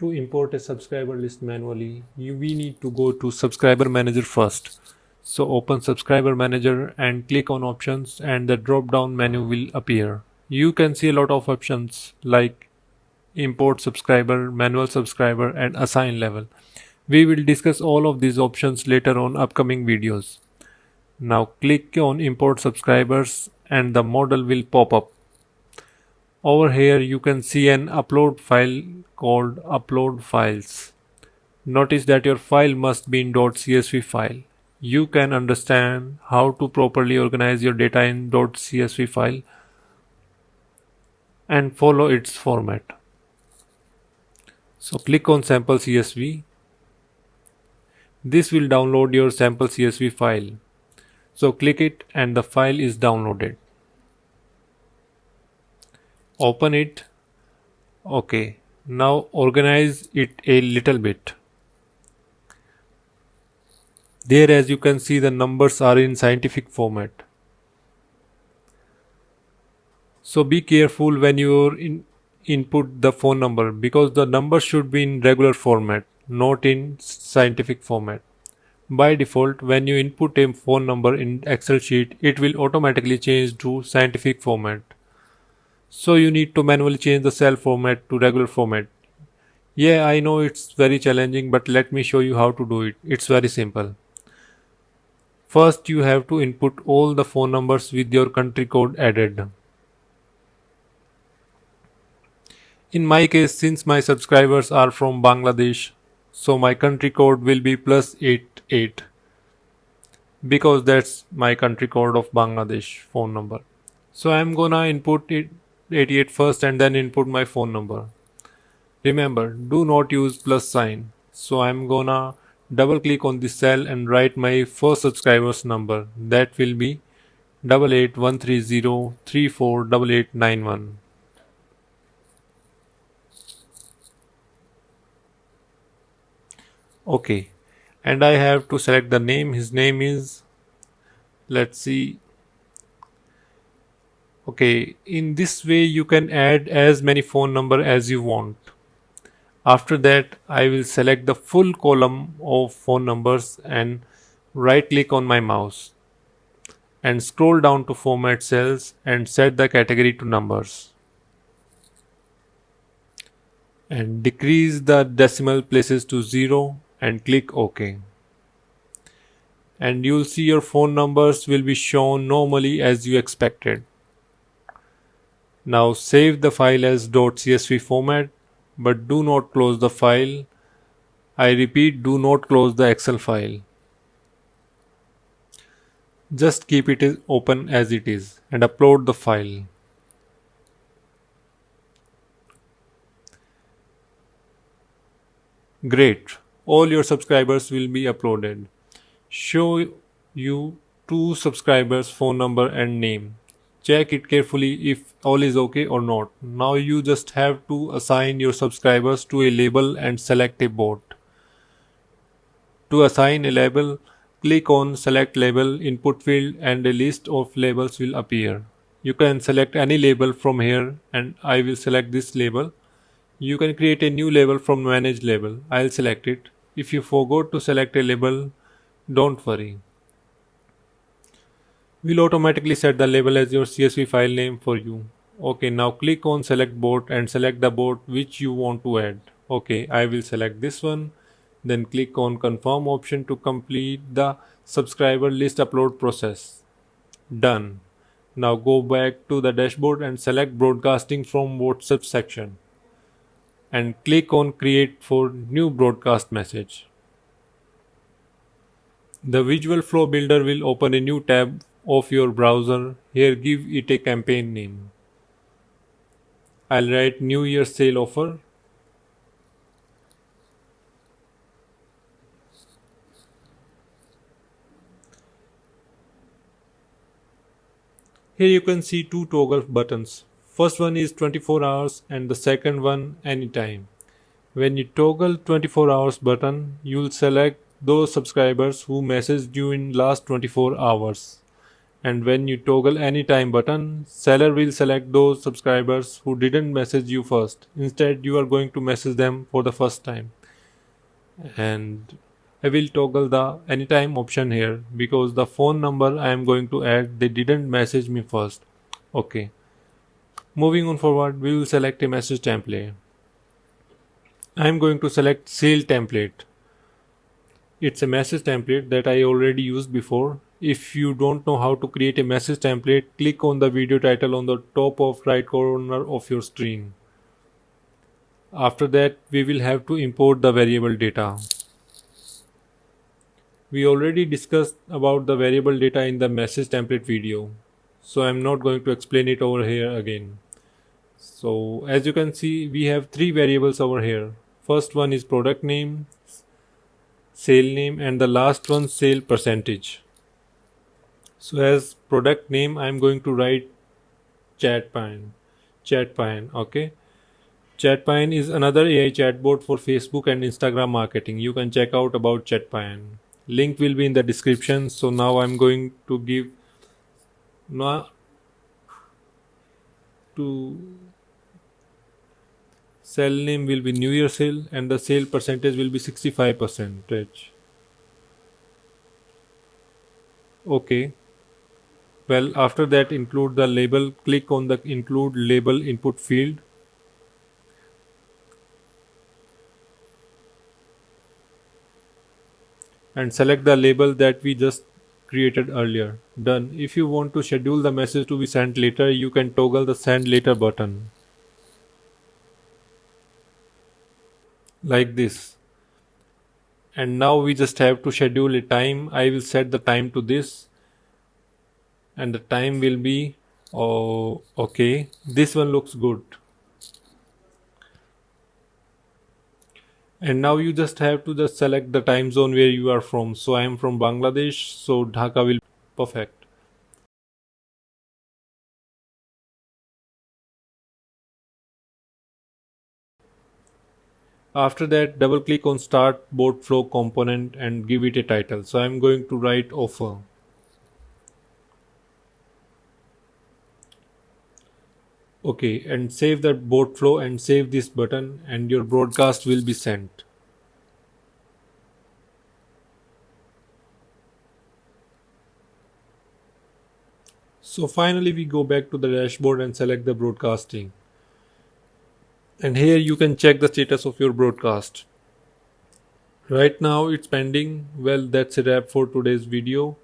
To import a subscriber list manually, we need to go to Subscriber Manager first. So open Subscriber Manager and click on Options, and the drop down menu will appear. You can see a lot of options like Import Subscriber, Manual Subscriber, and Assign Level. We will discuss all of these options later on upcoming videos. Now click on Import Subscribers and the model will pop up. Over here you can see an upload file called Upload Files. Notice that your file must be in .csv file. You can understand how to properly organize your data in .csv file and follow its format. So click on Sample CSV. This will download your sample CSV file. So click it and the file is downloaded. Open it. Okay, now organize it a little bit. There, as you can see, the numbers are in scientific format. So be careful when you input the phone number, because the number should be in regular format, not in scientific format. By default, when you input a phone number in Excel sheet, it will automatically change to scientific format. So you need to manually change the cell format to regular format. Yeah, I know it's very challenging, but let me show you how to do it. It's very simple. First, you have to input all the phone numbers with your country code added. In my case, since my subscribers are from Bangladesh, so my country code will be +88, because that's my country code of Bangladesh phone number. So I'm gonna input it 88 first and then input my phone number. Remember, do not use plus sign. So I'm gonna double click on this cell and write my first subscriber's number. That will be 881303488891. Okay, and I have to select the name. His name is, let's see. Okay, in this way you can add as many phone number as you want. After that, I will select the full column of phone numbers and right click on my mouse and scroll down to format cells and set the category to numbers and decrease the decimal places to 0 and click OK. And you'll see your phone numbers will be shown normally as you expected. Now save the file as .csv format, but do not close the file. I repeat, do not close the Excel file. Just keep it open as it is and upload the file. Great, all your subscribers will be uploaded. Show you 2 subscribers phone number and name. Check it carefully if all is okay or not. Now you just have to assign your subscribers to a label and select a bot. To assign a label, click on Select Label input field and a list of labels will appear. You can select any label from here and I will select this label. You can create a new label from Manage Label. I'll select it. If you forgot to select a label, don't worry. We'll automatically set the label as your CSV file name for you. Okay, now click on Select Bot and select the bot which you want to add. Okay, I will select this one. Then click on Confirm option to complete the subscriber list upload process. Done. Now go back to the dashboard and select Broadcasting from WhatsApp section. And click on Create for new broadcast message. The Visual Flow Builder will open a new tab of your browser. Here give it a campaign name. I'll write New Year Sale Offer. Here you can see 2 toggle buttons. First one is 24 hours and the second one anytime. When you toggle 24 hours button, you'll select those subscribers who messaged you in last 24 hours. And when you toggle anytime button, seller will select those subscribers who didn't message you first. Instead, you are going to message them for the first time. And I will toggle the anytime option here because the phone number I am going to add, they didn't message me first. Okay. Moving on forward, we will select a message template. I am going to select sale template. It's a message template that I already used before. If you don't know how to create a message template, click on the video title on the top of right corner of your screen. After that, we will have to import the variable data. We already discussed about the variable data in the message template video, so I'm not going to explain it over here again. So as you can see, we have three variables over here. First one is product name, sale name, and the last one sale percentage. So as product name, I'm going to write Chatpine. Chatpine, okay. Chatpine is another AI chatbot for Facebook and Instagram marketing. You can check out about Chatpine. Link will be in the description. So now I'm going to give now to sale name will be New Year sale and the sale percentage will be 65%. Okay. Well, after that include the label. Click on the include label input field. And select the label that we just created earlier. Done. If you want to schedule the message to be sent later, you can toggle the send later button. Like this. And now we just have to schedule a time. I will set the time to this. And the time will be, oh, okay. This one looks good. And now you just have to just select the time zone where you are from. So I am from Bangladesh, so Dhaka will be perfect. After that, double click on start bot flow component and give it a title. So I'm going to write offer. Okay, and save that bot flow and save this button and your broadcast will be sent. So finally we go back to the dashboard and select the broadcasting. And here you can check the status of your broadcast. Right now it's pending. Well, that's a wrap for today's video.